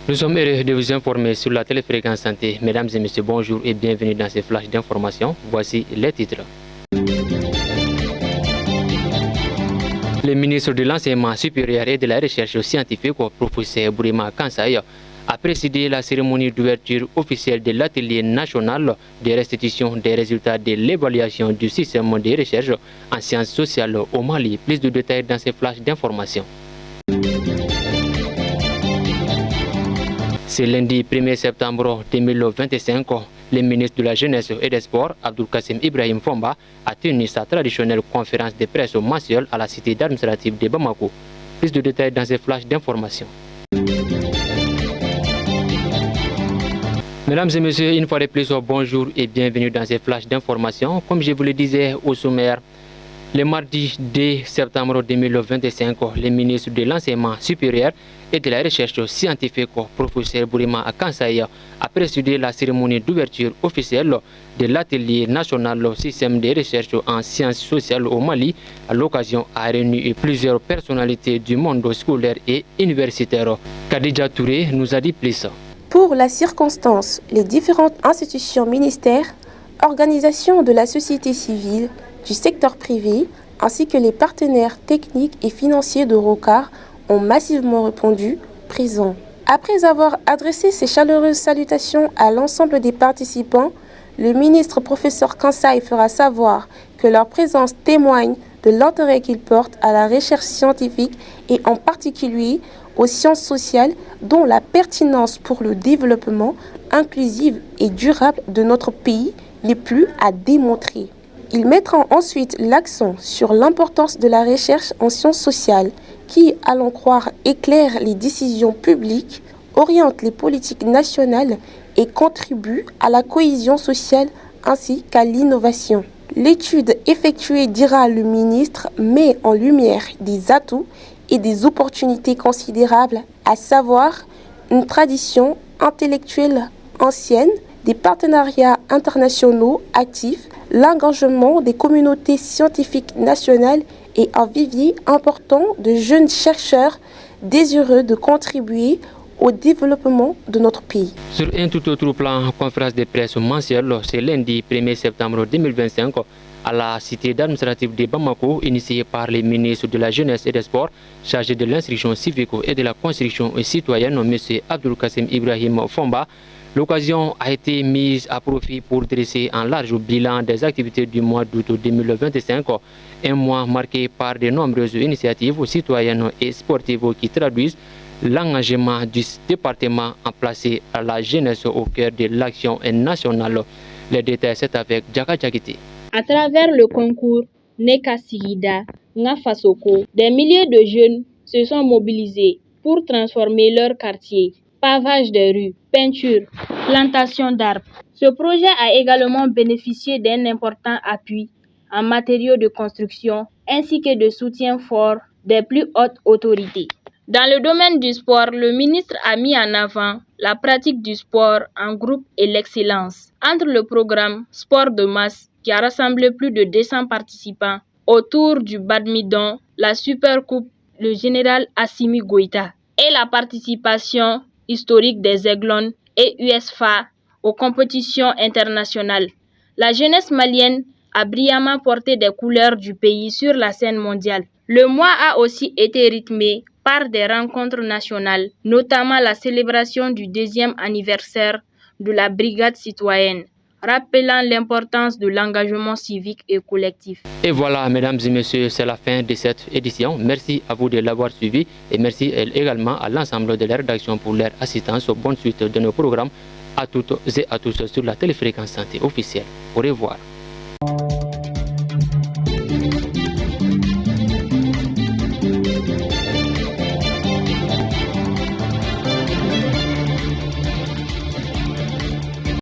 Nous sommes heureux de vous informer sur la téléfréquence santé. Mesdames et messieurs, bonjour et bienvenue dans ces flashs d'information. Voici les titres. Le ministre de l'Enseignement supérieur et de la Recherche scientifique, professeur Bourima Kansaï, a présidé la cérémonie d'ouverture officielle de l'atelier national de restitution des résultats de l'évaluation du système de recherche en sciences sociales au Mali. Plus de détails dans ces flashs d'information. Ce lundi 1er septembre 2025, le ministre de la Jeunesse et des Sports, Abdul Kassim Ibrahim Fomba, a tenu sa traditionnelle conférence de presse mensuelle à la cité administrative de Bamako. Plus de détails dans ces flashs d'information. Mesdames et messieurs, une fois de plus, bonjour et bienvenue dans ces flashs d'information. Comme je vous le disais au sommaire, le mardi 2 septembre 2025, le ministre de l'Enseignement supérieur et de la Recherche scientifique, professeur Bourima Kansaï, a présidé la cérémonie d'ouverture officielle de l'atelier national système de recherche en sciences sociales au Mali. À l'occasion, a réuni plusieurs personnalités du monde scolaire et universitaire. Khadija Touré nous a dit plus. Pour la circonstance, les différentes institutions ministères, organisations de la société civile, du secteur privé, ainsi que les partenaires techniques et financiers de ROCAR ont massivement répondu présents. Après avoir adressé ses chaleureuses salutations à l'ensemble des participants, le ministre professeur Kansaï fera savoir que leur présence témoigne de l'intérêt qu'ils portent à la recherche scientifique et en particulier aux sciences sociales dont la pertinence pour le développement inclusif et durable de notre pays n'est plus à démontrer. Ils mettront ensuite l'accent sur l'importance de la recherche en sciences sociales qui, à l'en croire, éclaire les décisions publiques, oriente les politiques nationales et contribue à la cohésion sociale ainsi qu'à l'innovation. L'étude effectuée, dira le ministre, met en lumière des atouts et des opportunités considérables, à savoir une tradition intellectuelle ancienne, des partenariats internationaux actifs, l'engagement des communautés scientifiques nationales et un vivier important de jeunes chercheurs désireux de contribuer au développement de notre pays. Sur un tout autre plan, conférence de presse mensuelle, c'est lundi 1er septembre 2025 à la cité administrative de Bamako, initiée par les ministres de la Jeunesse et des Sports, chargé de l'instruction civique et de la construction citoyenne, M. Abdul Kassim Ibrahim Fomba. L'occasion a été mise à profit pour dresser un large bilan des activités du mois d'août 2025, un mois marqué par de nombreuses initiatives citoyennes et sportives qui traduisent l'engagement du département en placer à la jeunesse au cœur de l'action nationale. Les détails, c'est avec Djaka Djakiti. À travers le concours Neka Sigida, Ngafasoko, des milliers de jeunes se sont mobilisés pour transformer leur quartier. Pavage des rues, peinture, plantation d'arbres. Ce projet a également bénéficié d'un important appui en matériaux de construction ainsi que de soutien fort des plus hautes autorités. Dans le domaine du sport, le ministre a mis en avant la pratique du sport en groupe et l'excellence. Entre le programme Sport de masse qui a rassemblé plus de 200 participants autour du badminton, la Super Coupe, le général Assimi Goïta et la participation historique des Aiglons et USFA aux compétitions internationales. La jeunesse malienne a brillamment porté des couleurs du pays sur la scène mondiale. Le mois a aussi été rythmé par des rencontres nationales, notamment la célébration du 2e anniversaire de la Brigade citoyenne, rappelant l'importance de l'engagement civique et collectif. Et voilà, mesdames et messieurs, c'est la fin de cette édition. Merci à vous de l'avoir suivi et merci également à l'ensemble de la rédaction pour leur assistance. Bonne suite de nos programmes à toutes et à tous sur la téléfréquence santé officielle. Au revoir.